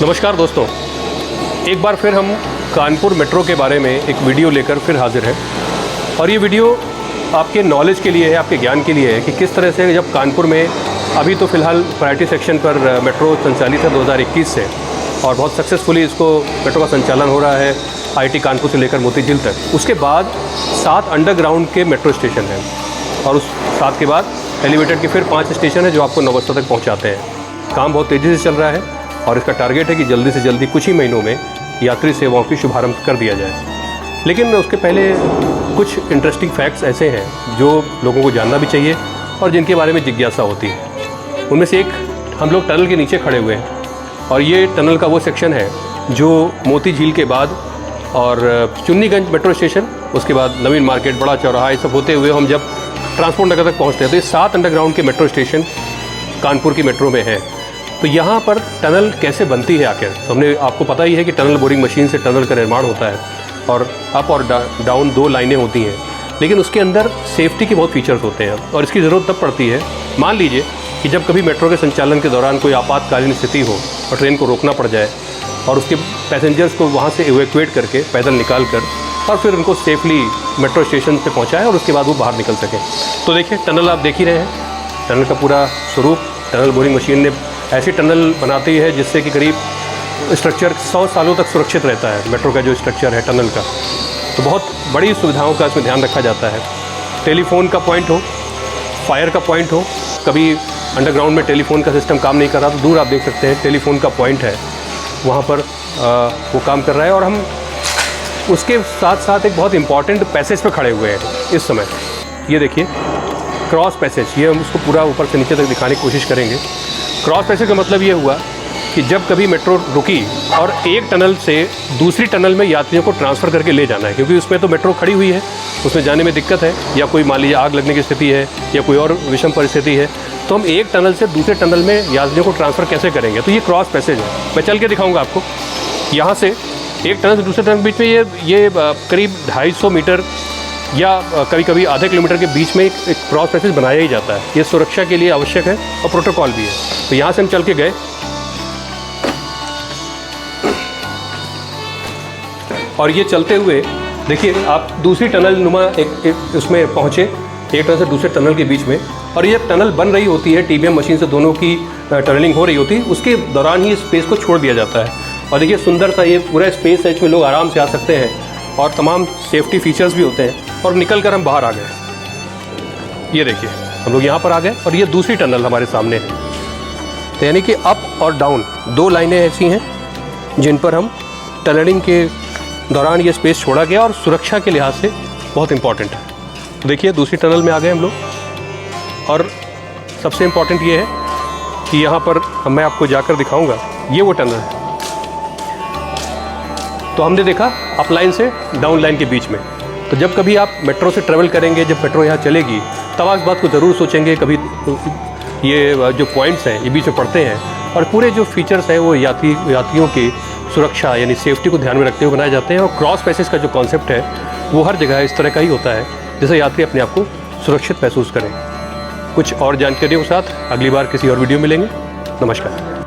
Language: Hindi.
नमस्कार दोस्तों, एक बार फिर हम कानपुर मेट्रो के बारे में एक वीडियो लेकर फिर हाजिर हैं। और ये वीडियो आपके नॉलेज के लिए है, आपके ज्ञान के लिए है कि किस तरह से जब कानपुर में अभी तो फ़िलहाल प्रायोरिटी सेक्शन पर मेट्रो संचालित है 2021 से, और बहुत सक्सेसफुली इसको मेट्रो का संचालन हो रहा है आईटी कानपुर से लेकर मोती झील तक। उसके बाद 7 अंडरग्राउंड के मेट्रो स्टेशन हैं और उस 7 के बाद एलिवेटेड के फिर 5 स्टेशन हैं जो आपको नौबस्ता तक पहुँचाते हैं। काम बहुत तेज़ी से चल रहा है और इसका टारगेट है कि जल्दी से जल्दी कुछ ही महीनों में यात्री सेवाओं की शुभारंभ कर दिया जाए। लेकिन उसके पहले कुछ इंटरेस्टिंग फैक्ट्स ऐसे हैं जो लोगों को जानना भी चाहिए और जिनके बारे में जिज्ञासा होती है। उनमें से एक, हम लोग टनल के नीचे खड़े हुए हैं और ये टनल का वो सेक्शन है जो मोती झील के बाद और चुन्नीगंज मेट्रो स्टेशन, उसके बाद नवीन मार्केट, बड़ा चौराहा, ये सब होते हुए हम जब ट्रांसपोर्ट नगर तक पहुँचते हैं तो ये 7 अंडरग्राउंड के मेट्रो स्टेशन कानपुर की मेट्रो में है। तो यहाँ पर टनल कैसे बनती है आखिर, तो हमने आपको पता ही है कि टनल बोरिंग मशीन से टनल का निर्माण होता है और अप और डाउन 2 लाइनें होती हैं। लेकिन उसके अंदर सेफ्टी के बहुत फीचर्स होते हैं और इसकी ज़रूरत तब पड़ती है, मान लीजिए कि जब कभी मेट्रो के संचालन के दौरान कोई आपातकालीन स्थिति हो और ट्रेन को रोकना पड़ जाए और उसके पैसेंजर्स को वहाँ से इवैक्यूएट करके पैदल निकाल कर और फिर उनको सेफली मेट्रो स्टेशन पे पहुँचाए और उसके बाद वो बाहर निकल सकें। तो देखिए, टनल आप देख ही रहे हैं, टनल का पूरा स्वरूप। टनल बोरिंग मशीन ने ऐसी टनल बनाती है जिससे कि करीब स्ट्रक्चर 100 सालों तक सुरक्षित रहता है। मेट्रो का जो स्ट्रक्चर है टनल का, तो बहुत बड़ी सुविधाओं का इसमें ध्यान रखा जाता है। टेलीफोन का पॉइंट हो, फायर का पॉइंट हो, कभी अंडरग्राउंड में टेलीफोन का सिस्टम काम नहीं कर रहा तो दूर आप देख सकते हैं टेलीफोन का पॉइंट है, वहाँ पर वो काम कर रहा है। और हम उसके साथ साथ एक बहुत इंपॉर्टेंट पैसेज पर खड़े हुए हैं इस समय। ये देखिए क्रॉस पैसेज, ये हम उसको पूरा ऊपर से नीचे तक दिखाने की कोशिश करेंगे। क्रॉस पैसेज का मतलब ये हुआ कि जब कभी मेट्रो रुकी और एक टनल से दूसरी टनल में यात्रियों को ट्रांसफ़र करके ले जाना है, क्योंकि उसमें तो मेट्रो खड़ी हुई है, उसमें जाने में दिक्कत है, या कोई मान लीजिए आग लगने की स्थिति है या कोई और विषम परिस्थिति है, तो हम एक टनल से दूसरे टनल में यात्रियों को ट्रांसफ़र कैसे करेंगे। तो ये क्रॉस पैसेज है, मैं चल के दिखाऊँगा आपको। यहाँ से एक टनल से दूसरे टनल के बीच में ये करीब 250 मीटर या कभी कभी आधे किलोमीटर के बीच में एक क्रॉस पैसेज बनाया ही जाता है। ये सुरक्षा के लिए आवश्यक है और प्रोटोकॉल भी है। तो यहाँ से हम चल के गए और ये चलते हुए देखिए आप दूसरी टनल नुमा एक उसमें पहुँचे, एक टनल से दूसरे टनल के बीच में। और ये टनल बन रही होती है, टीबीएम मशीन से दोनों की टनलिंग हो रही होती है, उसके दौरान ही स्पेस को छोड़ दिया जाता है। और देखिए सुंदर सा ये पूरा स्पेस है, इसमें लोग आराम से आ सकते हैं और तमाम सेफ्टी फीचर्स भी होते हैं। और निकल कर हम बाहर आ गए। ये देखिए हम लोग यहाँ पर आ गए और ये दूसरी टनल हमारे सामने है। तो यानी कि अप और डाउन 2 लाइनें ऐसी हैं जिन पर हम टनलिंग के दौरान ये स्पेस छोड़ा गया और सुरक्षा के लिहाज से बहुत इम्पॉर्टेंट है। तो देखिए दूसरी टनल में आ गए हम लोग और सबसे इम्पॉर्टेंट ये है कि यहाँ पर मैं आपको जाकर दिखाऊँगा, ये वो टनल है। तो हमने देखा अप लाइन से डाउन लाइन के बीच में। तो जब कभी आप मेट्रो से ट्रैवल करेंगे, जब मेट्रो यहाँ चलेगी, तब आप इस बात को ज़रूर सोचेंगे, कभी ये जो पॉइंट्स हैं ये बीच में पड़ते हैं और पूरे जो फीचर्स हैं वो यात्रियों की सुरक्षा यानी सेफ्टी को ध्यान में रखते हुए बनाए जाते हैं। और क्रॉस पैसेज का जो कॉन्सेप्ट है वो हर जगह इस तरह का ही होता है, जिससे यात्री अपने आप को सुरक्षित महसूस करें। कुछ और जानकारियों के साथ अगली बार किसी और वीडियो मिलेंगे। नमस्कार।